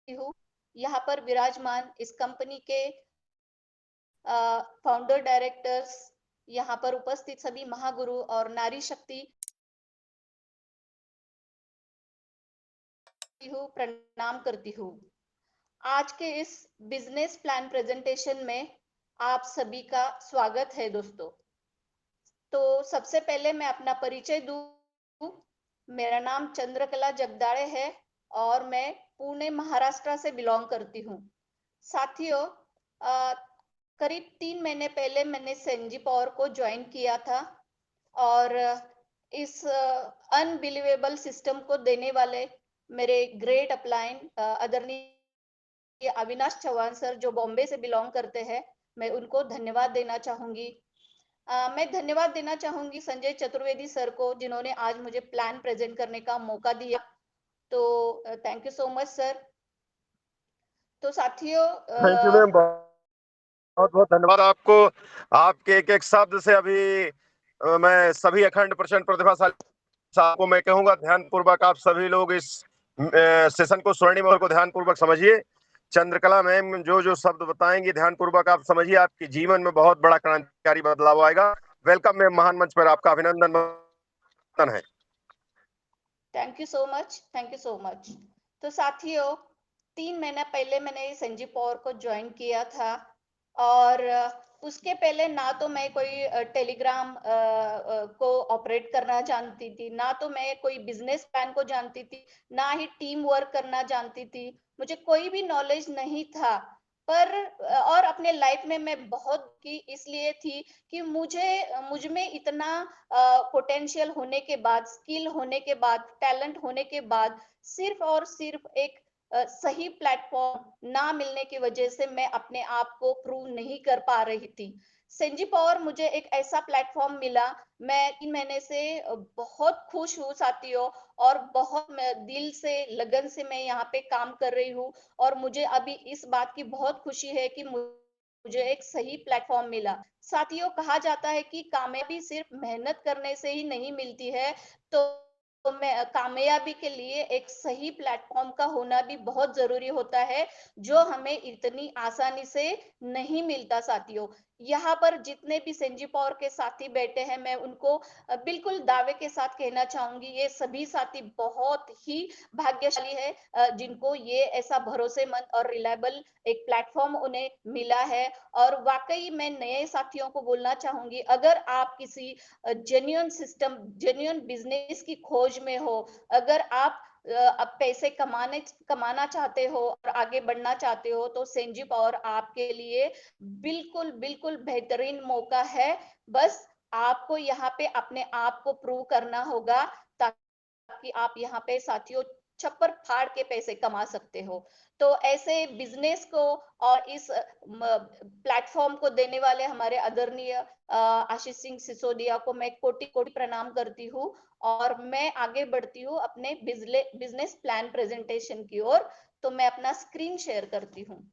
हूँ। यहाँ पर विराजमान इस कंपनी के फाउंडर डायरेक्टर्स, यहाँ पर उपस्थित सभी महागुरु और नारी शक्ति हूँ, प्रणाम करती हूँ। आज के इस बिजनेस प्लान प्रेजेंटेशन में आप सभी का स्वागत है दोस्तों। तो सबसे पहले मैं अपना परिचय दूं। मेरा नाम चंद्रकला जगदाड़े है और मैं पुणे महाराष्ट्र से बिलोंग करती हूँ। साथियों, करीब 3 महीने पहले मैंने सेंजी पावर को ज्वाइन किया था और इस अनबिलीवेबल सिस्टम को देने वाले मेरे ग्रेट अपलाइन आदरणीय अविनाश चौहान सर, जो बॉम्बे से बिलोंग करते हैं, मैं उनको धन्यवाद देना चाहूंगी। मैं धन्यवाद देना चाहूंगी संजय चतुर्वेदी सर को, जिन्होंने आज मुझे प्लान प्रेजेंट करने का मौका दिया। तो thank you so much sir. तो साथियों, थैंक यू मैम, बहुत बहुत धन्यवाद आपको। आपके एक एक शब्द से अभी मैं सभी अखंड प्रचंड प्रतिभाशाली साहब को मैं कहूंगा ध्यान पूर्वक आप सभी लोग इस सेशन को, स्वर्णिम को ध्यान पूर्वक समझिए। चंद्रकला मैम जो जो शब्द बताएंगे ध्यान पूर्वक आप समझिए, आपके जीवन में बहुत बड़ा क्रांतिकारी बदलाव आएगा। वेलकम मैम, महान मंच पर आपका अभिनंदन है। Thank you so much, thank you so much. तो साथियों, 3 महीना पहले मैंने संजीव पावर को ज्वाइन किया था और उसके पहले ना तो मैं कोई टेलीग्राम को ऑपरेट करना जानती थी, ना तो मैं कोई बिजनेस प्लान को जानती थी, ना ही टीम वर्क करना जानती थी। मुझे कोई भी नॉलेज नहीं था। पर और अपने लाइफ में मैं बहुत की इसलिए थी कि मुझ में इतना पोटेंशियल होने के बाद, स्किल होने के बाद, टैलेंट होने के बाद, सिर्फ और सिर्फ एक सही प्लेटफॉर्म ना मिलने की वजह से मैं अपने आप को प्रूव नहीं कर पा रही थी। सेंजी पावर मुझे एक ऐसा प्लेटफॉर्म मिला। मैं 3 महीने से बहुत खुश हूँ साथियों, और बहुत दिल से, लगन से मैं यहाँ पे काम कर रही हूँ। और मुझे अभी इस बात की बहुत खुशी है कि मुझे एक सही प्लेटफॉर्म मिला। साथियों, कहा जाता है कि कामयाबी सिर्फ मेहनत करने से ही नहीं मिलती है। तो मैं कामयाबी के लिए एक सही प्लेटफॉर्म का होना भी बहुत जरूरी होता है, जो हमें इतनी आसानी से नहीं मिलता साथियों। यहाँ पर जितने भी सेंजी पावर के साथी बैठे हैं, मैं उनको बिल्कुल दावे के साथ कहना चाहूंगी, ये सभी साथी बहुत ही भाग्यशाली है, जिनको ये ऐसा भरोसेमंद और रिलायबल एक प्लेटफॉर्म उन्हें मिला है। और वाकई मैं नए साथियों को बोलना चाहूंगी, अगर आप किसी जेन्युइन सिस्टम, जेन्युइन बिजनेस की खोज में हो, अगर आप अब पैसे कमाना चाहते हो और आगे बढ़ना चाहते हो, तो सेंजी पावर आपके लिए बिल्कुल बिल्कुल बेहतरीन मौका है। बस आपको यहाँ पे अपने आप को प्रूव करना होगा, ताकि आप यहाँ पे साथियों छप्पर फाड़ के पैसे कमा सकते हो। तो ऐसे बिजनेस को और इस प्लेटफॉर्म को देने वाले हमारे आदरणीय आशीष सिंह सिसोदिया को मैं कोटि कोटि प्रणाम करती हूँ। और मैं आगे बढ़ती हूँ अपने बिजनेस प्लान प्रेजेंटेशन की ओर। तो मैं अपना स्क्रीन शेयर करती हूँ।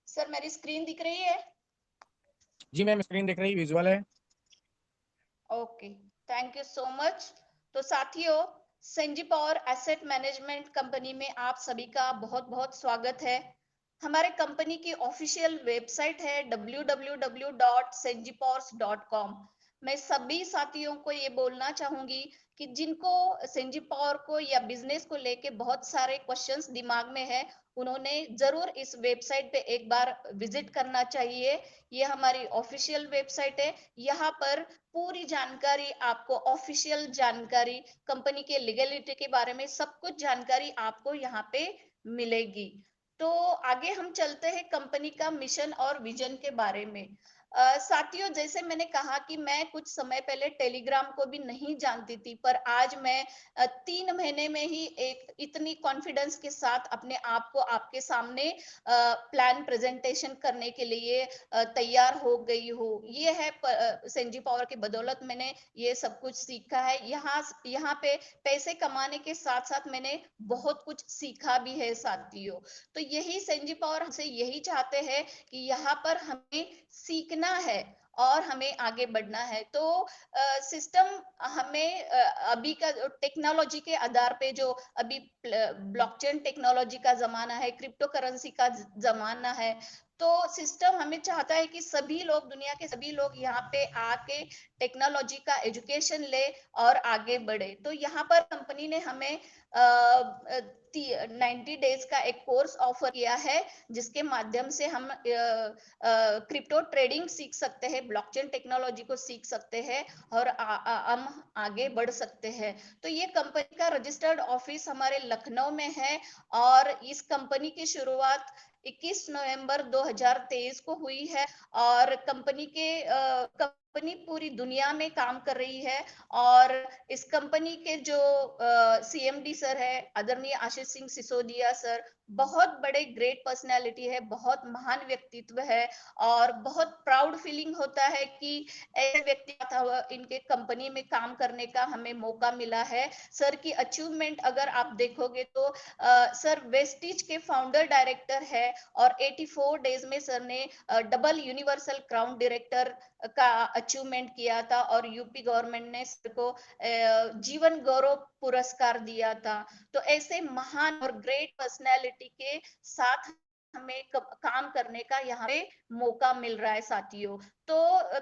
सर, मेरी स्क्रीन दिख रही है? जी मैम, स्क्रीन दिख रही, विजुअल है। Okay, thank you so much. तो साथियों, सेंजी पावर एसेट मैनेजमेंट कंपनी में आप सभी का बहुत बहुत स्वागत है। हमारे कंपनी की ऑफिशियल वेबसाइट है www.senjipowers.com। मैं सभी साथियों को ये बोलना चाहूंगी कि जिनको सेंजी पावर को या बिजनेस को लेके बहुत सारे क्वेश्चंस दिमाग में है, उन्होंने जरूर इस वेबसाइट पे एक बार विजिट करना चाहिए। ये हमारी ऑफिशियल वेबसाइट है। यहाँ पर पूरी जानकारी आपको, ऑफिशियल जानकारी, कंपनी के लीगलिटी के बारे में सब कुछ जानकारी आपको यहाँ पे मिलेगी। तो आगे हम चलते हैं कंपनी का मिशन और विजन के बारे में। साथियों, जैसे मैंने कहा कि मैं कुछ समय पहले टेलीग्राम को भी नहीं जानती थी, पर आज मैं 3 महीने में ही एक इतनी कॉन्फिडेंस के साथ अपने आप को आपके सामने प्लान प्रेजेंटेशन करने के लिए तैयार हो गई हूँ। ये है सेंजी पावर की बदौलत मैंने ये सब कुछ सीखा है। यहाँ पे पैसे कमाने के साथ-साथ मैंने बहुत कुछ सीखा भी है साथियों। तो यही सेंजी पावर हमसे यही चाहते हैं कि यहाँ पर हमें सीखना है और हमें आगे बढ़ना है। तो सिस्टम हमें अभी का टेक्नोलॉजी के आधार पे जो अभी ब्लॉकचेन टेक्नोलॉजी का ज़माना है, क्रिप्टो करेंसी का ज़माना है, तो सिस्टम हमें चाहता है कि सभी लोग, दुनिया के सभी लोग यहाँ पे आके टेक्नोलॉजी का एजुकेशन ले और आगे बढ़े। तो यहाँ पर कंपनी ने हमें 90 डेज का एक कोर्स ऑफर किया है, जिसके माध्यम से हम क्रिप्टो ट्रेडिंग सीख सकते हैं, ब्लॉकचेन टेक्नोलॉजी को सीख सकते हैं और हम आगे बढ़ सकते हैं। तो ये कंपनी का रजिस्टर्ड ऑफिस हमारे लखनऊ में है और इस कंपनी की शुरुआत 21 नवंबर 2023 को हुई है और कंपनी पूरी दुनिया में काम कर रही है और इस कंपनी के जो सीएमडी सर है, आदरणीय आशीष सिंह सिसोदिया सर, बहुत बड़े ग्रेट पर्सनालिटी है, बहुत महान व्यक्तित्व है और बहुत प्राउड फीलिंग होता है कि ऐसे व्यक्ति इनके कंपनी में काम करने का हमें मौका मिला है। सर की अचीवमेंट अगर आप देखोगे तो सर वेस्टिज के फाउंडर डायरेक्टर है और 84 डेज में सर ने डबल यूनिवर्सल क्राउन डायरेक्टर का अचीवमेंट किया था और यूपी गवर्नमेंट ने सर को जीवन गौरव पुरस्कार दिया था। तो ऐसे महान और ग्रेट पर्सनैलिटी के साथ हमें काम करने का यहाँ पे मौका मिल रहा है साथियों। तो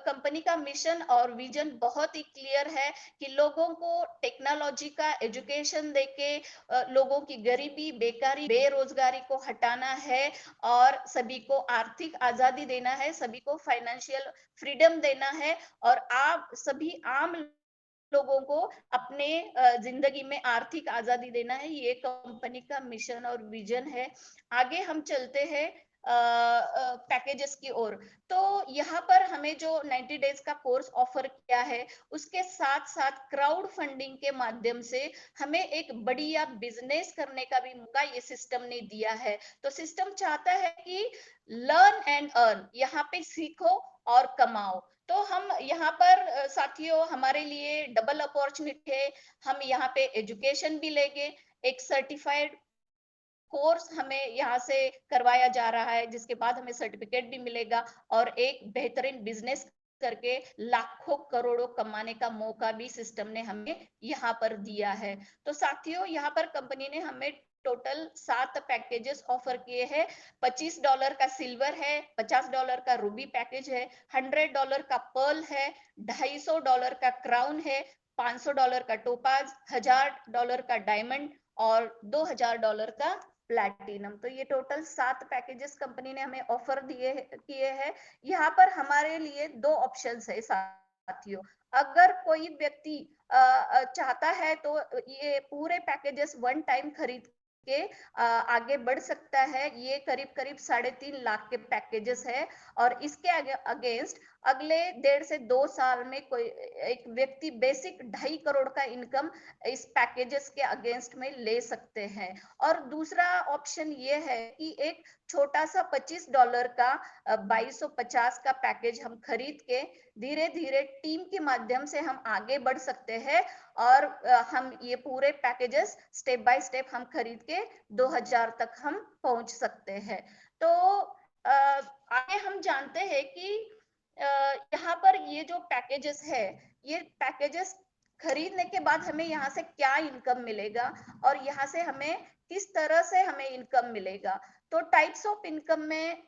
कंपनी का मिशन और विजन बहुत ही क्लियर है कि लोगों को टेक्नोलॉजी का एजुकेशन देके लोगों की गरीबी, बेकारी, बेरोजगारी को हटाना है और सभी को आर्थिक आजादी देना है, सभी को फाइनेंशियल फ्रीडम देना है और आप सभी आम लोगों को अपने जिंदगी में आर्थिक आजादी देना है। ये कंपनी का मिशन और विजन है। आगे हम चलते हैं पैकेजेस की ओर। तो यहाँ पर हमें जो 90 डेज का कोर्स ऑफर किया है, उसके साथ साथ क्राउड फंडिंग के माध्यम से हमें एक बढ़िया बिजनेस करने का भी मौका ये सिस्टम ने दिया है। तो सिस्टम चाहता है कि लर्न एंड अर्न, यहाँ पे सीखो और कमाओ। तो हम यहाँ पर साथियों, हमारे लिए डबल अपॉर्चुनिटी है। हम यहाँ पे एजुकेशन भी लेंगे, एक सर्टिफाइड कोर्स हमें यहाँ से करवाया जा रहा है, जिसके बाद हमें सर्टिफिकेट भी मिलेगा और एक बेहतरीन बिजनेस करके लाखों करोड़ों कमाने का मौका भी सिस्टम ने हमें यहाँ पर दिया है। तो साथियों, यहाँ पर कंपनी ने हमें टोटल 7 पैकेजेस ऑफर किए हैं। $25 का सिल्वर है, $50 का रूबी पैकेज है, $100 का पर्ल है, $250 का क्राउन है, $500 का टोपाज, $1000 का डायमंड और $2000 का प्लैटिनम। तो ये टोटल 7 पैकेजेस कंपनी ने हमें ऑफर किए हैं। यहाँ पर हमारे लिए 2 ऑप्शंस है साथियों। अगर कोई व्यक्ति चाहता है तो ये पूरे पैकेजेस वन टाइम खरीद के आगे बढ़ सकता है। ये करीब करीब 3.5 लाख के पैकेजेस है और इसके अगेंस्ट अगले 1.5 से 2 साल में कोई एक व्यक्ति बेसिक 2.5 करोड़ का इनकम इस पैकेजेस के अगेंस्ट में ले सकते हैं। और दूसरा ऑप्शन ये है कि एक छोटा सा $25 का 2250 का पैकेज हम खरीद के धीरे धीरे टीम के माध्यम से हम आगे बढ़ सकते हैं और हम ये पूरे पैकेजेस स्टेप बाय स्टेप हम खरीद के 2000 तक हम पहुंच सकते हैं। तो आगे हम जानते हैं कि यहाँ पर ये जो पैकेजेस है, ये पैकेजेस खरीदने के बाद हमें यहाँ से क्या इनकम मिलेगा और यहाँ से हमें किस तरह से हमें इनकम मिलेगा। तो टाइप्स ऑफ इनकम में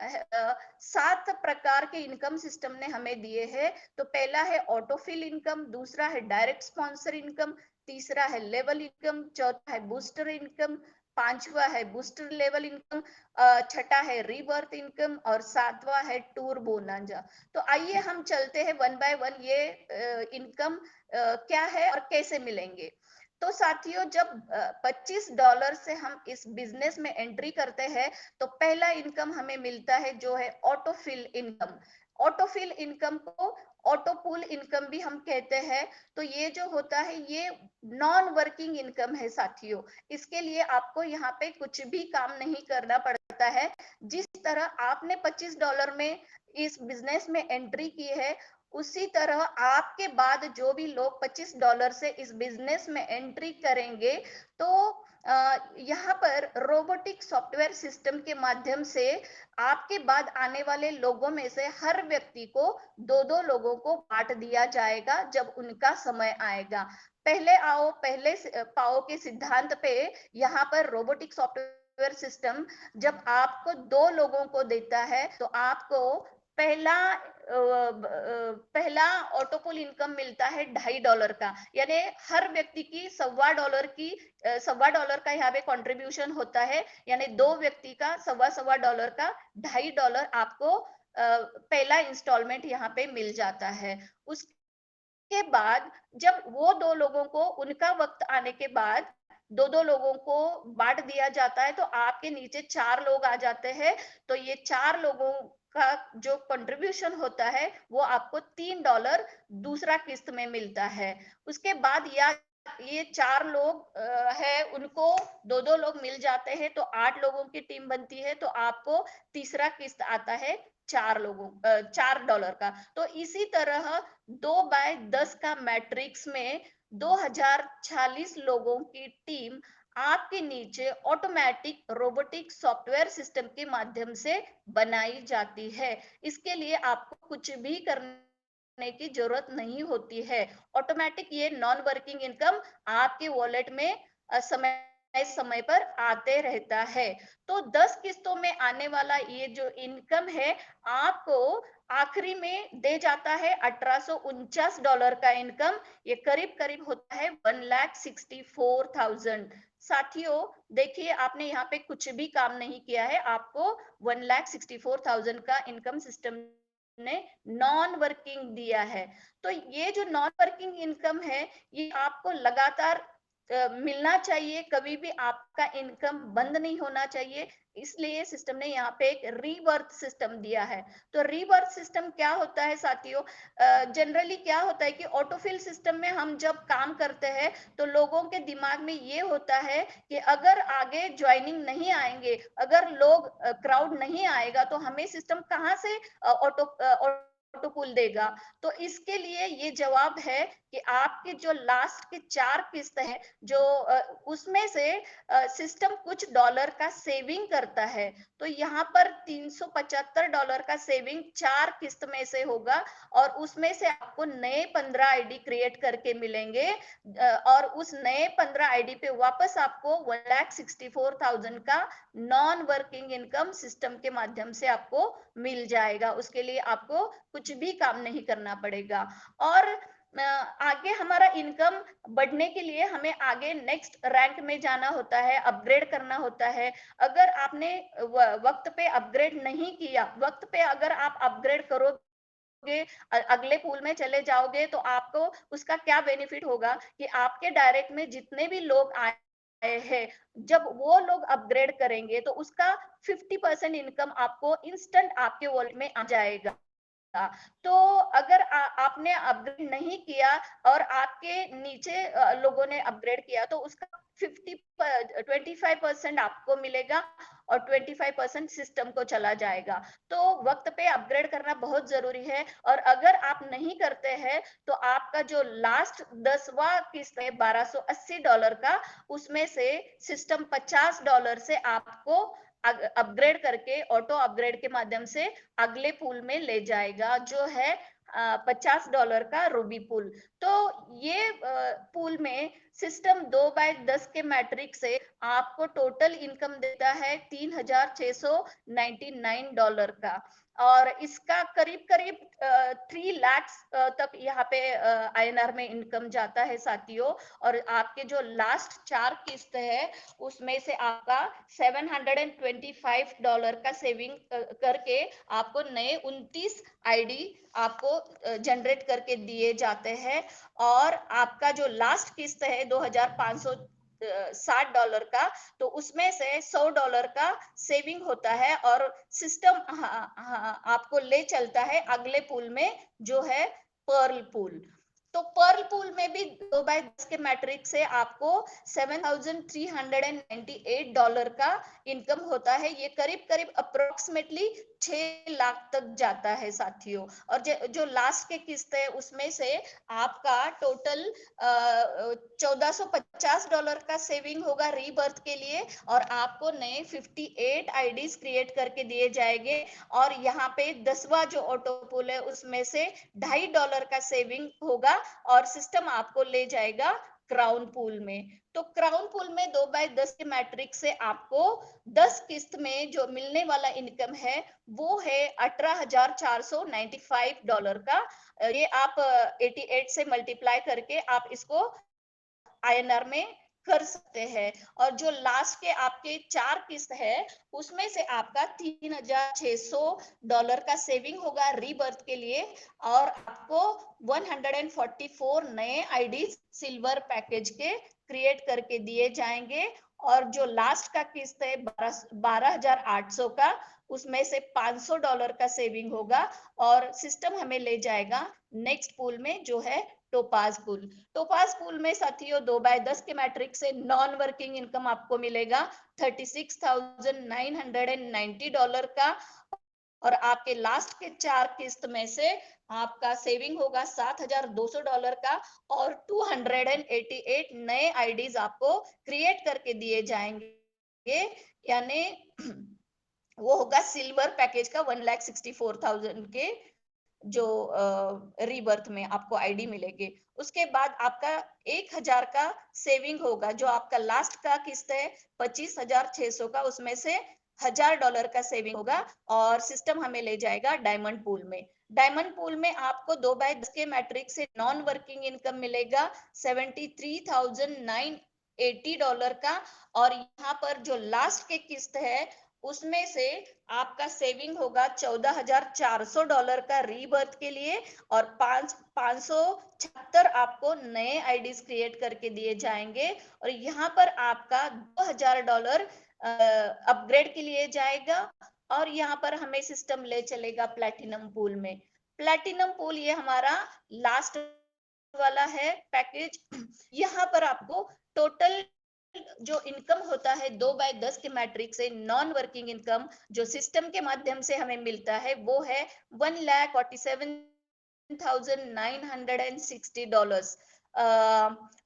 7 प्रकार के इनकम सिस्टम ने हमें दिए हैं। तो पहला है ऑटोफिल इनकम, दूसरा है डायरेक्ट स्पॉन्सर इनकम, तीसरा है लेवल इनकम, चौथा है बूस्टर इनकम, पांचवा है बूस्टर लेवल इनकम, छठा है रीबर्थ इनकम और सातवां है टूर बोनांजा। तो आइए हम चलते हैं वन बाय वन ये इनकम क्या है और कैसे मिलेंगे। तो साथियों, जब $25 से हम इस बिजनेस में एंट्री करते हैं तो पहला इनकम हमें मिलता है जो है ऑटोफिल इनकम। ऑटोफिल इनकम को ऑटो पूल इनकम भी हम कहते हैं। तो ये जो होता है ये नॉन वर्किंग इनकम है साथियों। इसके लिए आपको यहाँ पे कुछ भी काम नहीं करना पड़ता है। जिस तरह आपने $25 में इस बिजनेस में एंट्री की है, उसी तरह आपके बाद जो भी लोग $25 से इस बिजनेस में एंट्री करेंगे, तो यहाँ पर रोबोटिक सॉफ्टवेयर सिस्टम के माध्यम से आपके बाद आने वाले लोगों में से हर व्यक्ति को 2-2 लोगों को बांट दिया जाएगा जब उनका समय आएगा। पहले आओ पहले पाओ के सिद्धांत पे यहाँ पर रोबोटिक सॉफ्टवेयर सिस्टम जब आपको 2 लोगों को देता है, तो आपको पहला ऑटोपुल इनकम मिलता है $2.5 का, यानी हर व्यक्ति की $1.25 का यहाँ पे कंट्रीब्यूशन होता है, यानी 2 व्यक्ति का $1.25 का $2.5 आपको पहला इंस्टॉलमेंट यहाँ पे मिल जाता है। उसके बाद जब वो 2 लोगों को उनका वक्त आने के बाद 2-2 लोगों को बांट दिया जाता है, तो आपके नीचे 4 लोग आ जाते हैं। तो ये 4 लोगों का जो कंट्रीब्यूशन होता है वो आपको $3 दूसरा किस्त में मिलता है। उसके बाद या ये 4 लोग है, उनको 2-2 लोग मिल जाते हैं, तो 8 लोगों की टीम बनती है। तो आपको तीसरा किस्त आता है $4 का। तो इसी तरह 2/10 का मैट्रिक्स में 2040 लोगों की टीम आपके नीचे ऑटोमेटिक रोबोटिक सॉफ्टवेयर सिस्टम के माध्यम से बनाई जाती है। इसके लिए आपको कुछ भी करने की जरूरत नहीं होती है। ऑटोमेटिक ये नॉन वर्किंग इनकम आपके वॉलेट में समय समय पर आते रहता है। तो 10 किस्तों में आने वाला ये जो इनकम है आपको आखिरी में दे जाता है $1849 का इनकम। ये करीब करीब होता है 1,64,000। साथियों देखिए, आपने यहाँ पे कुछ भी काम नहीं किया है, आपको 1,64,000 का इनकम सिस्टम ने नॉन वर्किंग दिया है। तो ये जो नॉन वर्किंग इनकम है ये आपको लगातार मिलना चाहिए, कभी भी आपका इनकम बंद नहीं होना चाहिए। इसलिए सिस्टम ने यहाँ पे एक रीबर्थ सिस्टम दिया है। तो रीबर्थ सिस्टम क्या होता है साथियों? जनरली क्या होता है कि ऑटोफिल सिस्टम में हम जब काम करते हैं तो लोगों के दिमाग में ये होता है कि अगर आगे ज्वाइनिंग नहीं आएंगे, अगर लोग क्राउड नहीं आएगा, तो हमें सिस्टम कहाँ से ऑटोपुल देगा? तो इसके लिए ये जवाब है कि आपके जो लास्ट के 4 किस्त है, जो उसमें से सिस्टम कुछ डॉलर का सेविंग करता है। तो यहाँ पर $375 का सेविंग 4 किस्त में से होगा, और उसमें से आपको नए 15 आईडी क्रिएट करके मिलेंगे, और उस नए 15 आईडी पे वापस आपको 1,64,000 का नॉन वर्किंग इनकम सिस्टम के माध्यम से आपको मिल जाएगा। उसके लिए आपको कुछ भी काम नहीं करना पड़ेगा। और आगे हमारा इनकम बढ़ने के लिए हमें आगे नेक्स्ट रैंक में जाना होता है, अपग्रेड करना होता है। अगर आपने वक्त पे अपग्रेड नहीं किया, वक्त पे अगर आप अपग्रेड करोगे, अगले पूल में चले जाओगे, तो आपको उसका क्या बेनिफिट होगा कि आपके डायरेक्ट में जितने भी लोग आए हैं, जब वो लोग अपग्रेड करेंगे तो उसका 50% इनकम आपको इंस्टेंट आपके वॉलेट में आ जाएगा। तो अगर आपने अपग्रेड नहीं किया और आपके नीचे लोगों ने अपग्रेड किया, तो उसका 25% आपको मिलेगा और 25% सिस्टम को चला जाएगा। तो वक्त पे अपग्रेड करना बहुत जरूरी है, और अगर आप नहीं करते हैं तो आपका जो लास्ट 10वां किस्त है $1,280 का, उसमें से सिस्टम $50 से आपको अपग्रेड करके ऑटो अपग्रेड के माध्यम से अगले पूल में ले जाएगा, जो है $50 का रूबी पूल। तो ये पूल में सिस्टम 2/10 के मैट्रिक से आपको टोटल इनकम देता है $3,699 का, और इसका करीब करीब 3 लाख तक यहाँ पे INR में इनकम जाता है साथियों। और आपके जो लास्ट 4 किस्त है उसमें से आपका $725 का सेविंग करके आपको नए 29 आईडी आपको जनरेट करके दिए जाते हैं, और आपका जो लास्ट किस्त है 2,500 $60 का, तो उसमें से $100 का सेविंग होता है और सिस्टम आपको ले चलता है अगले पूल में जो है पर्ल पूल। तो पर्ल पूल में भी 2/10 के मैट्रिक्स से आपको $7,398 का इनकम होता है। ये करीब करीब अप्रोक्सीमेटली 6 लाख तक जाता है साथियों। और जो लास्ट के किस्त है उसमें से आपका टोटल $1450 का सेविंग होगा रीबर्थ के लिए, और आपको नए 58 आईडीज क्रिएट करके दिए जाएंगे। और यहाँ पे 10वां जो ऑटो पूल है उसमें से $2.5 का सेविंग होगा और सिस्टम आपको ले जाएगा क्राउन पूल में। तो क्राउन पूल में 2/10 के मैट्रिक्स से आपको 10 किस्त में जो मिलने वाला इनकम है वो है $18,495 का। ये आप 88 से मल्टीप्लाई करके आप इसको INR में कर सकते हैं। और जो लास्ट के आपके 4 किस्त है उसमें से आपका $3,600 का सेविंग होगा रीबर्थ के लिए, और आपको 144 नए आईडीज सिल्वर पैकेज के क्रिएट करके दिए जाएंगे। और जो लास्ट का किस्त है 12,800 का, उसमें से $500 का सेविंग होगा और सिस्टम हमें ले जाएगा नेक्स्ट पूल में जो है टोपाज पूल। टोपाज पूल में साथियों 2/10 के मैट्रिक्स से नॉन वर्किंग इनकम आपको मिलेगा $36,990 का, और आपके लास्ट के 4 किस्त में से आपका सेविंग होगा $7,200 का, और 288 नए आईडीज आपको क्रिएट करके दिए जाएंगे। यानी वो होगा सिल्वर पैकेज का 1,64,000 के जो रीबर्थ में आपको आईडी मिलेगी। उसके बाद आपका 1,000 का सेविंग होगा। जो आपका लास्ट का किस्त है 25,600 का, उसमें से $1,000 का सेविंग होगा और सिस्टम हमें ले जाएगा डायमंड पूल में। डायमंड पूल में आपको 2/10 के मैट्रिक से नॉन वर्किंग इनकम मिलेगा $73,980 का, और यहाँ पर जो लास्ट के किस्त है उसमें से आपका सेविंग होगा $14,400 का रीबर्थ के लिए, और 576 आपको नए आईडीज क्रिएट करके दिए जाएंगे। और यहाँ पर आपका $2,000 अपग्रेड के लिए जाएगा, और यहाँ पर हमें सिस्टम ले चलेगा प्लैटिनम पूल में। प्लैटिनम पूल ये हमारा लास्ट वाला है पैकेज। यहाँ पर आपको टोटल जो इनकम होता है 2/10 के मैट्रिक से नॉन वर्किंग इनकम जो सिस्टम के माध्यम से हमें मिलता है वो है $1,47,960।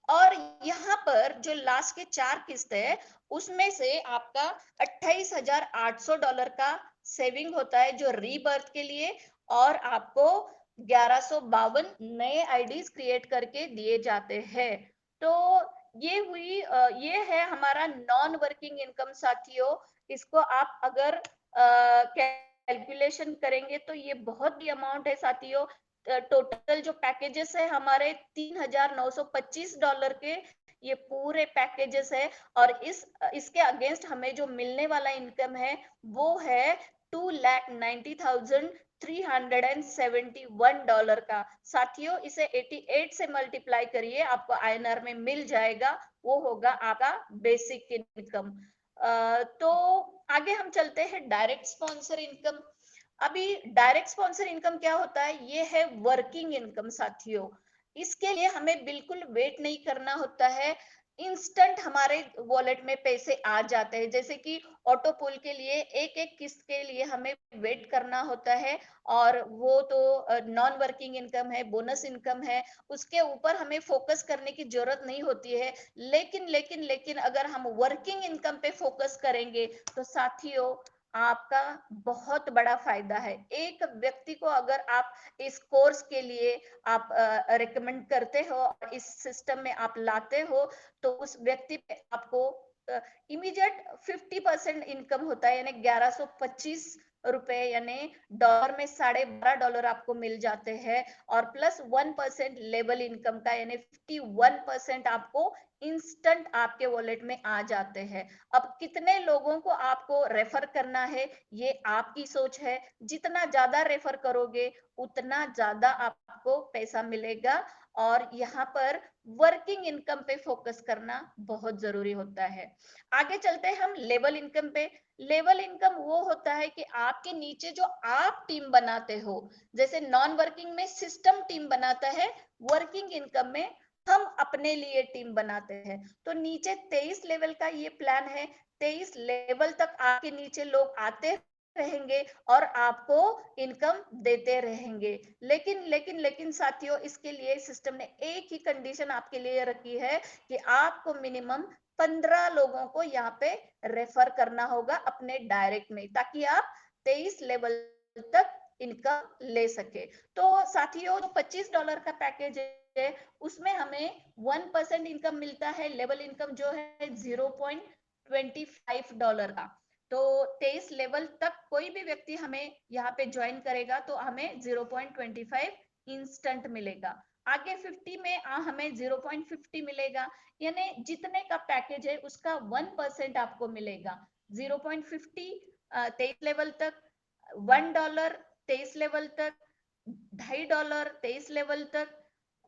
और यहाँ पर जो लास्ट के 4 किस्त है उसमें से आपका $28,800 का सेविंग होता है जो रीबर्थ के लिए, और आपको 1152 नए आईडीज क्रिएट करके दिए जाते हैं। तो ये है हमारा नॉन वर्किंग इनकम साथियों। इसको आप अगर कैलकुलेशन करेंगे तो ये बहुत ही अमाउंट है साथियों। टोटल जो पैकेजेस है हमारे $3,925 के ये पूरे पैकेजेस है, और इसके अगेंस्ट हमें जो मिलने वाला इनकम है वो है $2,90,371 का। साथियों इसे 88 से मल्टीप्लाई करिए, आपको INR में मिल जाएगा, वो होगा आपका बेसिक इनकम। तो आगे हम चलते हैं डायरेक्ट स्पॉन्सर इनकम। अभी डायरेक्ट स्पॉन्सर इनकम क्या होता है? ये है वर्किंग इनकम साथियों। इसके लिए हमें बिल्कुल वेट नहीं करना होता है, इंस्टेंट हमारे वॉलेट में पैसे आ जाते हैं। जैसे कि ऑटो पूल के लिए एक एक किस्त के लिए हमें वेट करना होता है, और वो तो नॉन वर्किंग इनकम है, बोनस इनकम है, उसके ऊपर हमें फोकस करने की जरूरत नहीं होती है। लेकिन अगर हम वर्किंग इनकम पे फोकस करेंगे तो साथियों आपका बहुत बड़ा फायदा है। एक व्यक्ति को अगर आप इस कोर्स के लिए आप रिकमेंड करते हो और इस सिस्टम में आप लाते हो, तो उस व्यक्ति पे आपको इमीडिएट 50% इनकम होता है, यानी 1125 रुपए, यानी डॉलर में $12.5 आपको मिल जाते हैं, और प्लस 1% लेवल इनकम का, यानी 51% आपको इंस्टेंट आपके वॉलेट में आ जाते हैं। अब कितने लोगों को आपको रेफर करना है ये आपकी सोच है। जितना ज्यादा रेफर करोगे उतना ज्यादा आपको पैसा मिलेगा। और यहाँ पर वर्किंग इनकम पे फोकस करना बहुत जरूरी होता है। आगे चलते हैं हम लेवल इनकम पे। लेवल इनकम वो होता है कि आपके नीचे जो आप टीम बनाते हो, जैसे नॉन वर्किंग में सिस्टम टीम बनाता है, वर्किंग इनकम में हम अपने लिए टीम बनाते हैं। तो नीचे 23 लेवल का ये प्लान है। 23 लेवल तक आपके नीचे लोग आते रहेंगे और आपको इनकम देते रहेंगे। लेकिन लेकिन लेकिन साथियों, इसके लिए सिस्टम ने एक ही कंडीशन आपके लिए रखी है कि आपको मिनिमम 15 लोगों को यहाँ पे रेफर करना होगा अपने डायरेक्ट में, ताकि आप 23 लेवल तक इनकम ले सके। तो साथियों, जो $25 का पैकेज है उसमें हमें 1% इनकम मिलता है। लेवल इनकम जो है $0.25 का। तो 23 लेवल तक कोई भी व्यक्ति हमें यहाँ पे ज्वाइन करेगा तो हमें 0.25 इंस्टेंट मिलेगा। आगे 50 में हमें 0.50 मिलेगा। यानी जितने का पैकेज है उसका 1% आपको मिलेगा। 0.50 23 लेवल तक, $1 23 लेवल तक, $2.5 23 लेवल तक,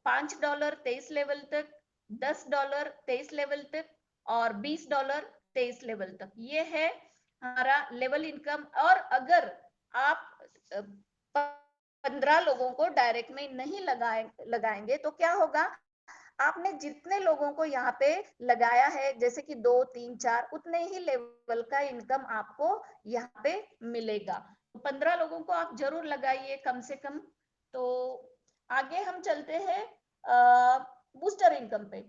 $5 23 लेवल तक, $10 23 लेवल तक और $20 23 लेवल तक। ये है हमारा लेवल इनकम। और अगर आप 15 लोगों को डायरेक्ट में नहीं लगाएंगे तो क्या होगा, आपने जितने लोगों को यहाँ पे लगाया है, जैसे कि 2 3 4, उतने ही लेवल का इनकम आपको यहाँ पे मिलेगा। 15 लोगों को आप जरूर लगाइए कम से कम। तो आगे हम चलते हैं बूस्टर इनकम पे।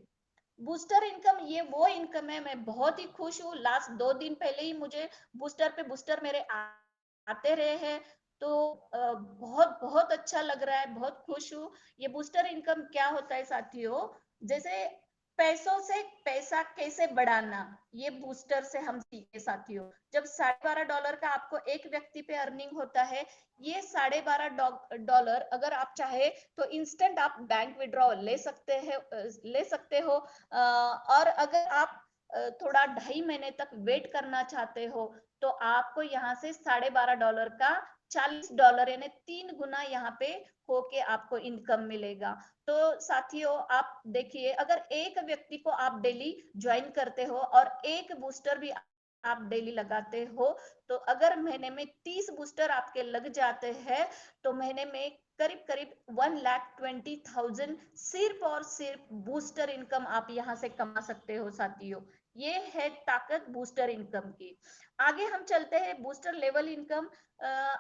बूस्टर इनकम ये वो इनकम है, मैं बहुत ही खुश हूँ। लास्ट 2 दिन पहले ही मुझे बूस्टर मेरे आते रहे हैं। तो बहुत बहुत अच्छा लग रहा है, बहुत खुश हूँ। ये बूस्टर इनकम क्या होता है साथियों, जैसे पैसों से पैसा कैसे बढ़ाना, ये बूस्टर से हम सीखे साथियों। जब $12.5 का आपको एक व्यक्ति पे अर्निंग होता है, ये $12.5 अगर आप चाहे तो इंस्टेंट आप बैंक विड्रॉल ले सकते हो। और अगर आप थोड़ा 2.5 महीने तक वेट करना चाहते हो तो आपको यहाँ से $12.5 का $40 यानी 3 गुना यहाँ पे होके आपको इनकम मिलेगा। तो साथियों, आप देखिए, अगर एक व्यक्ति को आप डेली ज्वाइन करते हो और एक बूस्टर भी आप डेली लगाते हो, तो अगर महीने में 30 बूस्टर आपके लग जाते हैं तो महीने में करीब करीब 1,20,000 सिर्फ और सिर्फ बूस्टर इनकम आप यहाँ से कमा सकते हो साथियों। ये है ताकत बूस्टर इनकम की। आगे हम चलते हैं बूस्टर लेवल इनकम।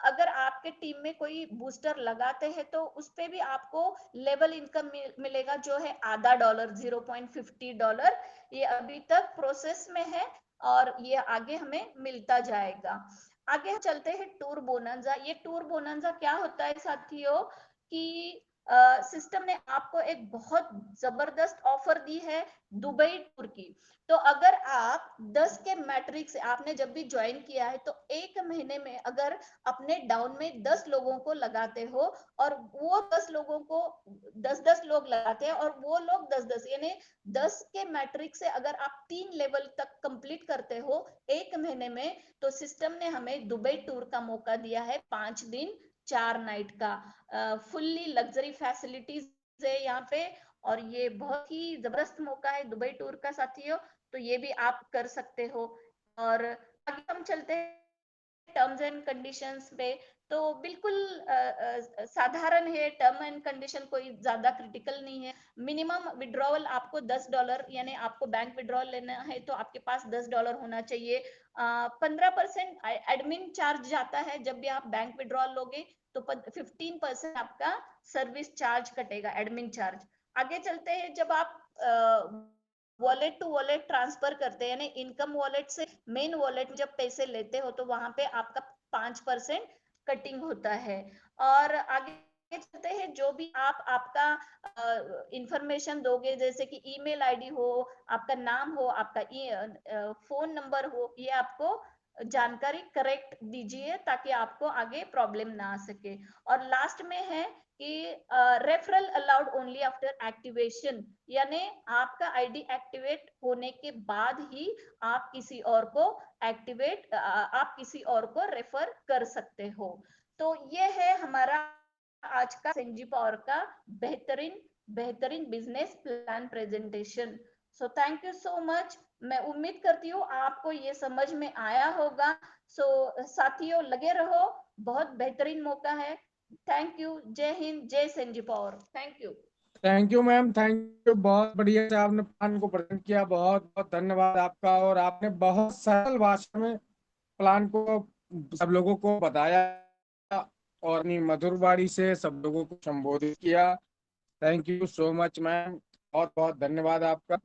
अगर आपके टीम में कोई बूस्टर लगाते हैं तो उस पे भी आपको लेवल इनकम मिलेगा, जो है $0.5, $0.50। ये अभी तक प्रोसेस में है और ये आगे हमें मिलता जाएगा। आगे हम चलते हैं टूर बोनंजा। ये टूर बोनंजा क्या होता है साथियों, कि सिस्टम ने आपको एक बहुत जबरदस्त ऑफर दी है दुबई टूर की। तो अगर आप 10 के मैट्रिक से आपने जब भी ज्वाइन किया है तो एक महीने में अगर अपने डाउन में 10 लोगों को लगाते हो और वो 10 लोगों को 10-10 लोग लगाते हैं और वो लोग 10-10, यानी 10 के मैट्रिक से अगर आप 3 लेवल तक कंप्लीट करते हो एक महीने में, तो सिस्टम ने हमें दुबई टूर का मौका दिया है 5 दिन 4 नाइट का। फुल्ली लग्जरी फैसिलिटीज है यहाँ पे और ये बहुत ही जबरदस्त मौका है दुबई टूर का साथियों। तो ये भी आप कर सकते हो। और आगे हम चलते हैं टर्म्स एंड कंडीशंस पे। तो बिल्कुल साधारण है टर्म एंड कंडीशन, कोई ज्यादा क्रिटिकल नहीं है। मिनिमम विड्रॉवल आपको $10, यानी आपको बैंक विड्रॉल लेना है तो आपके पास $10 होना चाहिए। 15% एडमिन चार्ज जाता है जब भी आप बैंक विड्रॉल लोगे, तो 15% आपका सर्विस चार्ज कटेगा, एडमिन चार्ज। आगे चलते हैं, जब आप वॉलेट टू वॉलेट ट्रांसफर करते हैं, यानी इनकम वॉलेट से मेन वॉलेट में जब पैसे लेते हो तो वहां पे आपका 5% कटिंग होता है। और आगे चलते हैं, जो भी आप आपका इंफॉर्मेशन दोगे, जैसे कि ईमेल आईडी हो, आपका नाम हो, आपका फोन नंबर हो, ये आपको जानकारी करेक्ट दीजिए ताकि आपको आगे प्रॉब्लम ना आ सके। और लास्ट में है कि referral allowed only after activation, यानी आपका आईडी एक्टिवेट होने के बाद ही आप किसी और को आप किसी और को रेफर कर सकते हो। तो ये है हमारा आज का एसएनजी पावर का बेहतरीन बेहतरीन business plan presentation. So thank you so much. मैं उम्मीद करती हूँ आपको ये समझ में आया होगा। सो साथियों लगे रहो, बहुत बेहतरीन मौका है। Thank you. जय हिंद, जय SNG power. Thank you ma'am, thank you. बहुत बढ़िया से आपने प्लान को प्रेजेंट किया, बहुत बहुत धन्यवाद आपका। और आपने बहुत सरल भाषा में प्लान को सब लोगों को बताया और अपनी मधुर वाणी से सब लोगों को संबोधित किया। Thank you so much ma'am, बहुत बहुत धन्यवाद आपका।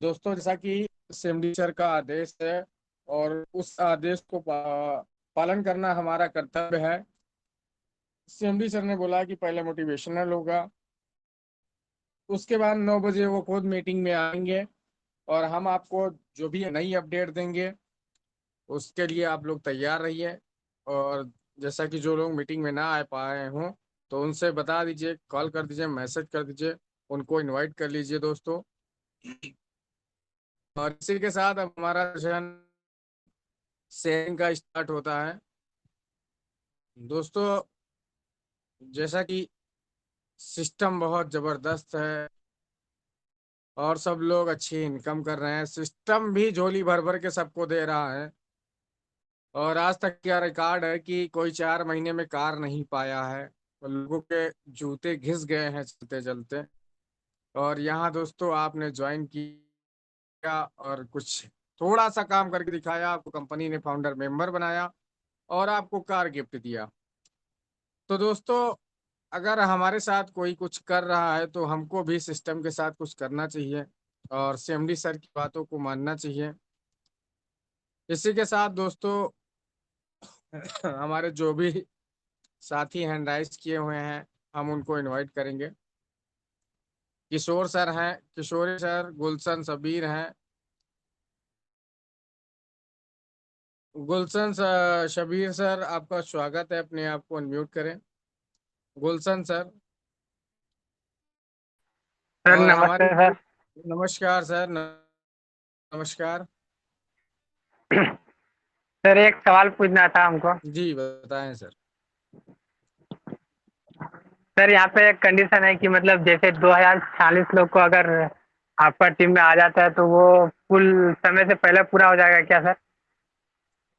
दोस्तों, जैसा कि सीएमडी सर का आदेश है और उस आदेश को पालन करना हमारा कर्तव्य है। सीएमडी सर ने बोला कि पहले मोटिवेशनल होगा, उसके बाद 9 बजे वो खुद मीटिंग में आएंगे और हम आपको जो भी नई अपडेट देंगे उसके लिए आप लोग तैयार रहिए। और जैसा कि जो लोग मीटिंग में ना आ पाए हों तो उनसे बता दीजिए, कॉल कर दीजिए, मैसेज कर दीजिए, उनको इनवाइट कर लीजिए दोस्तों। और इसी के साथ अब हमारा सेशन शेयरिंग का स्टार्ट होता है। दोस्तों, जैसा कि सिस्टम बहुत ज़बरदस्त है और सब लोग अच्छी इनकम कर रहे हैं, सिस्टम भी झोली भर भर के सबको दे रहा है। और आज तक क्या रिकॉर्ड है कि कोई 4 महीने में कार नहीं पाया है और लोगों के जूते घिस गए हैं चलते चलते। और यहाँ दोस्तों आपने ज्वाइन किया और कुछ थोड़ा सा काम करके दिखाया, आपको कंपनी ने फाउंडर मेंबर बनाया और आपको कार गिफ्ट दिया। तो दोस्तों, अगर हमारे साथ कोई कुछ कर रहा है तो हमको भी सिस्टम के साथ कुछ करना चाहिए और सीएमडी सर की बातों को मानना चाहिए। इसी के साथ दोस्तों हमारे जो भी साथी हैंड राइज किए हुए हैं हम उनको इनवाइट करेंगे। किशोर सर हैं, किशोरी सर, गुलशन सबीर हैं, शबीर सर, आपका स्वागत है, अपने आप को अनम्यूट करें गुलशन सर। सर और नमस्ते सर। नमस्कार सर, नमस्कार। सर एक सवाल पूछना था हमको। जी बताएं सर। सर यहाँ पे एक कंडीशन है कि मतलब जैसे 2046 लोग को अगर आपका टीम में आ जाता है तो वो फुल समय से पहले पूरा हो जाएगा क्या सर?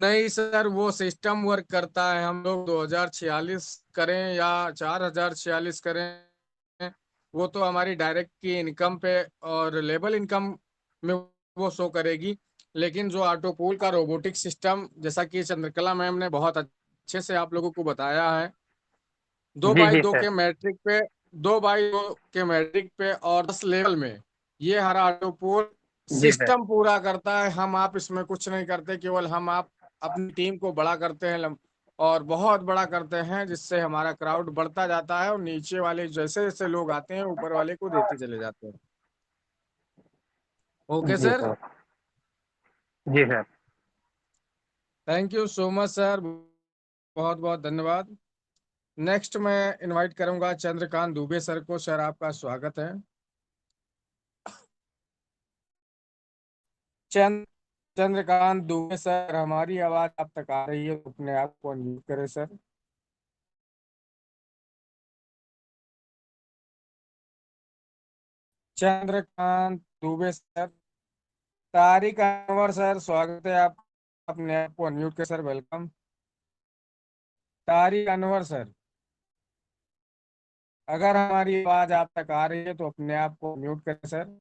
नहीं सर, वो सिस्टम वर्क करता है। हम लोग 2046 करें या 4046 करें, वो तो हमारी डायरेक्ट की इनकम पे और लेबल इनकम में वो शो करेगी। लेकिन जो ऑटो पूल का रोबोटिक सिस्टम, जैसा कि चंद्रकला मैम ने बहुत अच्छे से आप लोगों को बताया है, 2 जी बाई जी 2 सर। के मैट्रिक पे 2 बाई 2 के मैट्रिक पे और 10 लेवल में ये हरा ऑटो पूल जी सर। सिस्टम पूरा करता है। हम आप इसमें कुछ नहीं करते, केवल हम आप अपनी टीम को बड़ा करते हैं और बहुत बड़ा करते हैं, जिससे हमारा क्राउड बढ़ता जाता है और नीचे वाले जैसे जैसे लोग आते हैं ऊपर वाले को देते चले जाते हैं। ओके जी सर, सर। जी sir. Thank you so much sir, बहुत बहुत धन्यवाद। नेक्स्ट मैं इनवाइट करूंगा चंद्रकांत दुबे सर को। सर आपका स्वागत है। चंद्रकांत दुबे सर, हमारी आवाज आप तक आ रही है तो अपने आप को अनम्यूट करें sir. Chandrakant Dubey sir. Tariq Anwar sir, स्वागत है आप, अपने आप को अनम्यूट करें sir, welcome. Tariq Anwar sir, अगर हमारी आवाज आप तक आ रही है तो अपने आप को म्यूट करें सर।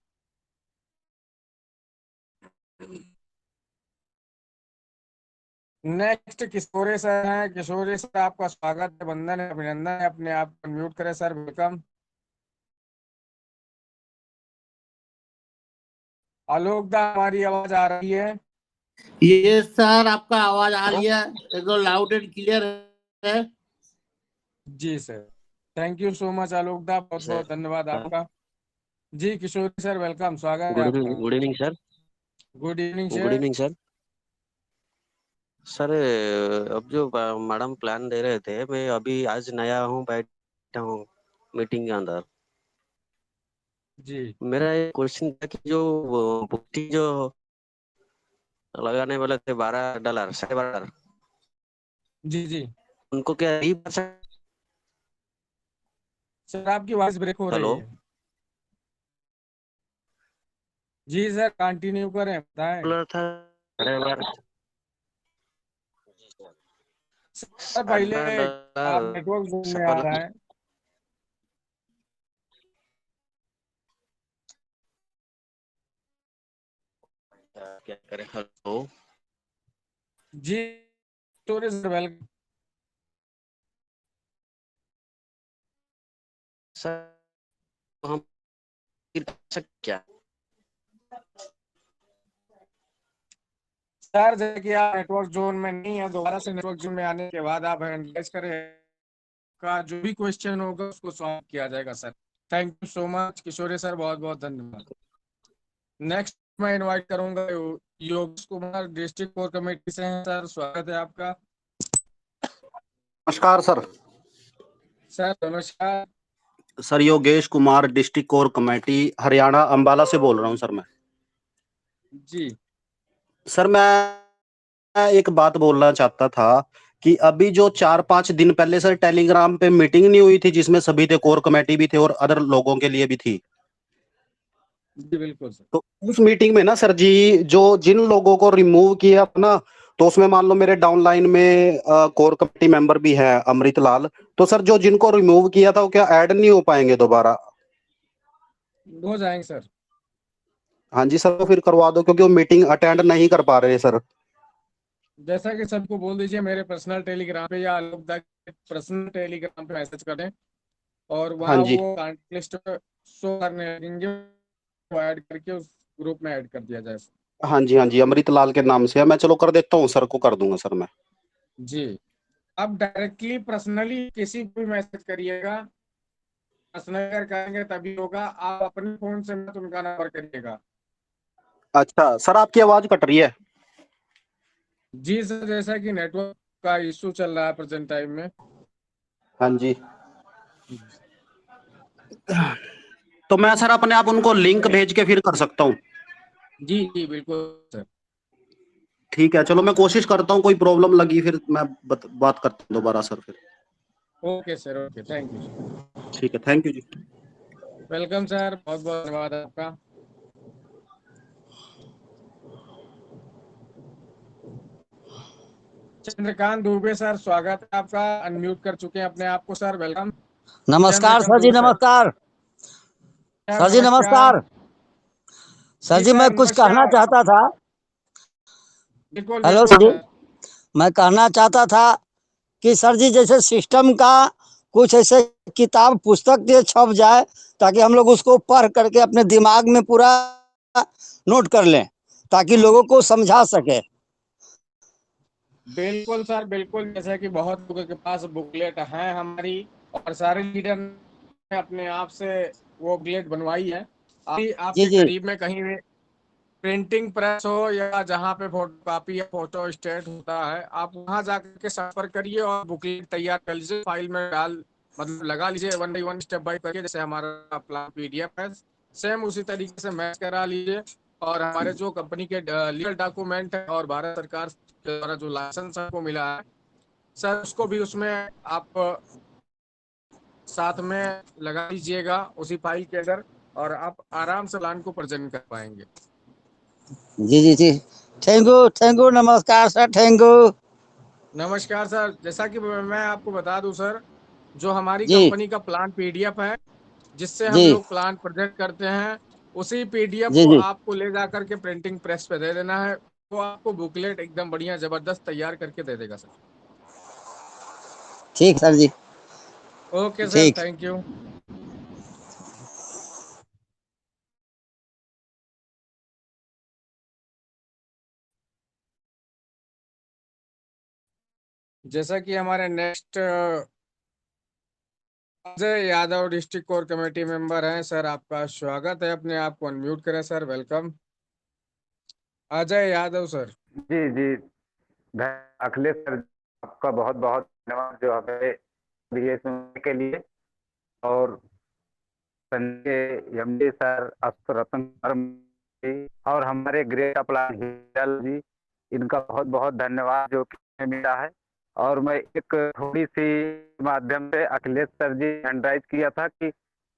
नेक्स्ट किशोरे सर हैं। किशोरे सर, आपका स्वागत है, वंदन है, अभिनंदन है, अपने आप को म्यूट करें सर, वेलकम। आलोक दा, हमारी आवाज आ रही है? ये सर आपका आवाज आ रही है, एकदम लाउड एंड क्लियर है। जी sir, thank you so much Alok da, बहुत बहुत धन्यवाद आपका। जी किशोरी सर, वेलकम, स्वागत है आपका। Good evening sir. Good evening good sir. Evening sir. Sir अब जो मैडम प्लान दे रहे थे, मैं अभी आज नया हूँ, बैठा हूँ मीटिंग के अंदर। जी मेरा एक क्वेश्चन था कि जो बुकिंग जो लगाने वाले थे $12, $12.5, जी जी उनको क्या सर, आपकी आवाज ब्रेक हो रही हेलो है। जी सर, कंटिन्यू करें, बताएं। बोला था सर पहले आप $12 नेटवर्क जोन में आ सप्लाई रहा है। क्या करें? हेलो जी स्टोरेज वेलकम। सर, हम क्या सर जैसे कि आप नेटवर्क जोन में नहीं है, दोबारा से नेटवर्क जोन में आने के बाद आप एनालाइज करें का जो भी क्वेश्चन होगा उसको सॉल्व किया जाएगा sir. Thank you so much Kishori sir, बहुत बहुत धन्यवाद। नेक्स्ट मैं इनवाइट करूंगा Yogesh Kumar, district core committee से हैं सर, स्वागत है आपका। नमस्कार सर। सर नमस्कार। Sir Yogesh Kumar, district core committee, Haryana, Ambala से बोल रहा हूं सर मैं। जी सर मैं एक बात बोलना चाहता था कि अभी जो 4-5 दिन पहले सर टेलीग्राम पे मीटिंग नहीं हुई थी जिसमें सभी थे, कोर कमेटी भी थे और अदर लोगों के लिए भी थी। जी बिल्कुल सर। तो उस मीटिंग में ना सर जी, जो जिन लोगों को रिमूव किया ना, तो उसमें मान लो मेरे डाउनलाइन में कोर कमेटी मेंबर भी है अमृत लाल। तो सर जो जिनको रिमूव किया था वो क्या ऐड नहीं हो पाएंगे दोबारा? हो जाएंगे सर। हाँ जी सर, तो फिर करवा दो क्योंकि वो मीटिंग अटेंड नहीं कर पा रहे सर। जैसा कि सबको बोल दीजिए मेरे पर्सनल टेलीग्राम पे या आलोक दा के पर्सनल टेलीग्राम पे मैसेज करें और हाँ वहाँ जी, वो कॉन्टेक्ट लिस्ट शो करने लगेंगे, वो ऐड करके उस ग्रुप में ऐड कर दिया जाए। हाँ जी, हाँ जी, अमृत लाल के नाम से है। मैं चलो कर देता हूँ सर को, कर दूंगा सर मैं। जी आप डायरेक्टली पर्सनली किसी को भी मैसेज करिएगा, पर्सनल अगर करेंगे तभी होगा। आप अपने फोन से मत उनका नंबर करिएगा। अच्छा सर, आपकी आवाज कट रही है। जी सर, जैसा कि नेटवर्क का इशू चल रहा है प्रेजेंट टाइम में। हाँ जी, तो मैं सर अपने आप उनको लिंक भेज के फिर कर सकता हूँ? जी जी बिल्कुल सर। ठीक है, चलो मैं कोशिश करता हूँ, कोई प्रॉब्लम लगी फिर मैं बात करता हूँ दोबारा सर फिर। Okay sir, okay, thank you sir. ठीक है, थैंक यू जी। वेलकम सर, बहुत बहुत धन्यवाद आपका। चंद्रकांत दुबे सर, स्वागत है आपका, अनम्यूट कर चुके हैं अपने आप को सर, वेलकम। नमस्कार चंद्रकांत सर जी, दुबे सर, नमस्कार सर जी, नमस्कार। नमस्कार सर जी जी। मैं सर कुछ कहना नमस्कार। चाहता था। बिल्कुल हेलो बिल्कुल सर जी, सर। मैं कहना चाहता था कि सर जी जैसे सिस्टम का कुछ ऐसे किताब पुस्तक ये छप जाए ताकि हम लोग उसको पढ़ करके अपने दिमाग में पूरा नोट कर लें ताकि लोगों को समझा सके। बिल्कुल सर, बिल्कुल, जैसे कि बहुत लोगों के पास बुकलेट है हमारी, और सारे लीडर ने अपने आप से वो बुकलेट बनवाई है। अभी जी आपके जी करीब में कहीं भी प्रिंटिंग प्रेस हो या जहाँ पे फोटो कॉपी या फोटो स्टेट होता है, आप वहां जाकर के संपर्क करिए और बुकलेट तैयार कर लीजिए, फाइल में डाल मतलब लगा लीजिए, 1 बाई 1 स्टेप बाय करके, जैसे हमारा प्लान पीडीएफ है सेम उसी तरीके से मैच करा लीजिए। और हमारे जो कंपनी के लीगल डॉक्यूमेंट है और भारत सरकार के द्वारा जो लाइसेंस आपको मिला है सर, उसको भी उसमें आप साथ में लगा लीजिएगा उसी फाइल के अंदर, और आप आराम से प्लान को प्रेजेंट कर पाएंगे। जी जी जी, थैंक यू, नमस्कार सर, थैंक यू। नमस्कार सर, जैसा कि मैं आपको बता दूं सर, जो हमारी जी कंपनी का प्लान पीडीएफ है जिससे हम जी लोग प्लान प्रेजेंट करते हैं, उसी पीडीएफ जी को जी, आपको ले जा करके प्रिंटिंग प्रेस पे दे देना है, वो आपको बुकलेट एकदम बढ़िया जबरदस्त तैयार करके दे देगा सर। ठीक सर जी, ओके सर, ठीक। Thank you. जैसा कि हमारे next Ajay Yadav district core committee member हैं सर, आपका स्वागत है, अपने आप को अनम्यूट करें sir, welcome. Ajay Yadav sir. जी जी, अखिलेश सर, आपका बहुत बहुत धन्यवाद जो हमें दिए सुनने के लिए। और संजय यमडी सर, रतन और हमारे ग्रेट अपलान जी, इनका बहुत बहुत धन्यवाद जो कि मिला है। और मैं एक थोड़ी सी माध्यम से अखिलेश सर जी हैंडराइज किया था कि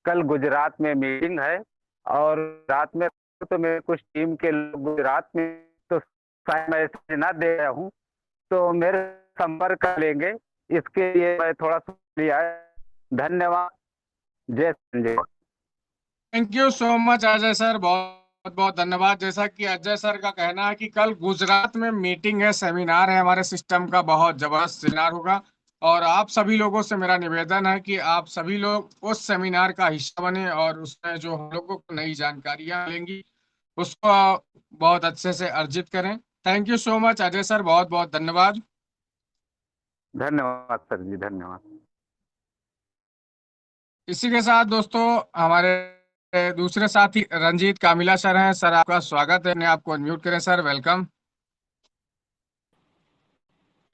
कल गुजरात में मीटिंग है, और रात में तो मेरे कुछ टीम के लोग गुजरात में, तो शायद मैं ना दे रहा हूँ, तो मेरे संपर्क कर लेंगे। इसके लिए मैं थोड़ा सा लिया है। धन्यवाद। जय Sanjay. Thank you so much Ajay sir, बहुत बहुत धन्यवाद। जैसा कि अजय सर का कहना है कि कल गुजरात में मीटिंग है, सेमिनार है, हमारे सिस्टम का बहुत जबरदस्त सेमिनार होगा, और आप सभी लोगों से मेरा निवेदन है कि आप सभी लोग उस सेमिनार का हिस्सा बने और उसमें जो हम लोगों को नई जानकारियां मिलेंगी उसको बहुत अच्छे से अर्जित करें। Thank you so much Ajay sir, बहुत बहुत धन्यवाद। धन्यवाद सर जी, धन्यवाद। इसी के साथ दोस्तों हमारे दूसरे साथी रंजीत कामिला सर हैं। सर आपका स्वागत है, आपको अनम्यूट करें सर, वेलकम।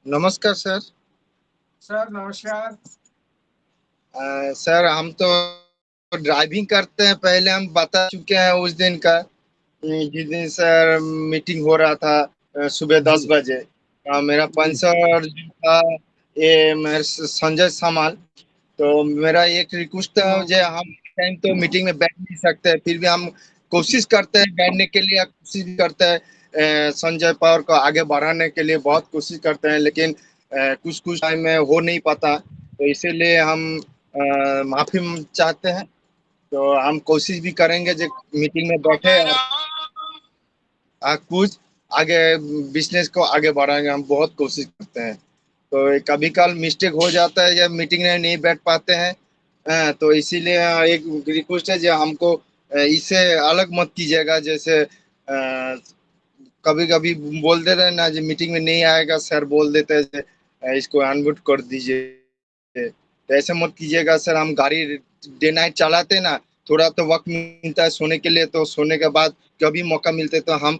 नमस्कार सर। सर नमस्कार। सर हम तो ड्राइविंग करते हैं, पहले हम बता चुके हैं उस दिन का, जिस दिन सर मीटिंग हो रहा था सुबह 10 बजे। मेरा पंचर जो था ये मेरे संजय सामाल, तो मेरा एक रिक्वेस्ट था जो हम टाइम तो मीटिंग में बैठ नहीं सकते, फिर भी हम कोशिश करते हैं बैठने के लिए, कोशिश भी करते हैं संजय पावर को आगे बढ़ाने के लिए बहुत कोशिश करते हैं, लेकिन कुछ कुछ टाइम में हो नहीं पाता, तो इसीलिए हम माफी चाहते हैं। तो हम कोशिश भी करेंगे जो मीटिंग में बैठे और कुछ आगे बिजनेस को आगे बढ़ाएंगे, हम बहुत कोशिश करते हैं। तो कभी कल मिस्टेक हो जाता है या मीटिंग में नहीं बैठ पाते हैं, तो इसीलिए एक रिक्वेस्ट है जो हमको इससे अलग मत कीजिएगा। जैसे कभी कभी बोल देते हैं ना, जो मीटिंग में नहीं आएगा सर बोल देते हैं इसको अनम्यूट कर दीजिए, तो ऐसे मत कीजिएगा सर। हम गाड़ी डे नाइट चलाते ना, थोड़ा तो वक्त मिलता है सोने के लिए, तो सोने के बाद कभी मौका मिलते तो हम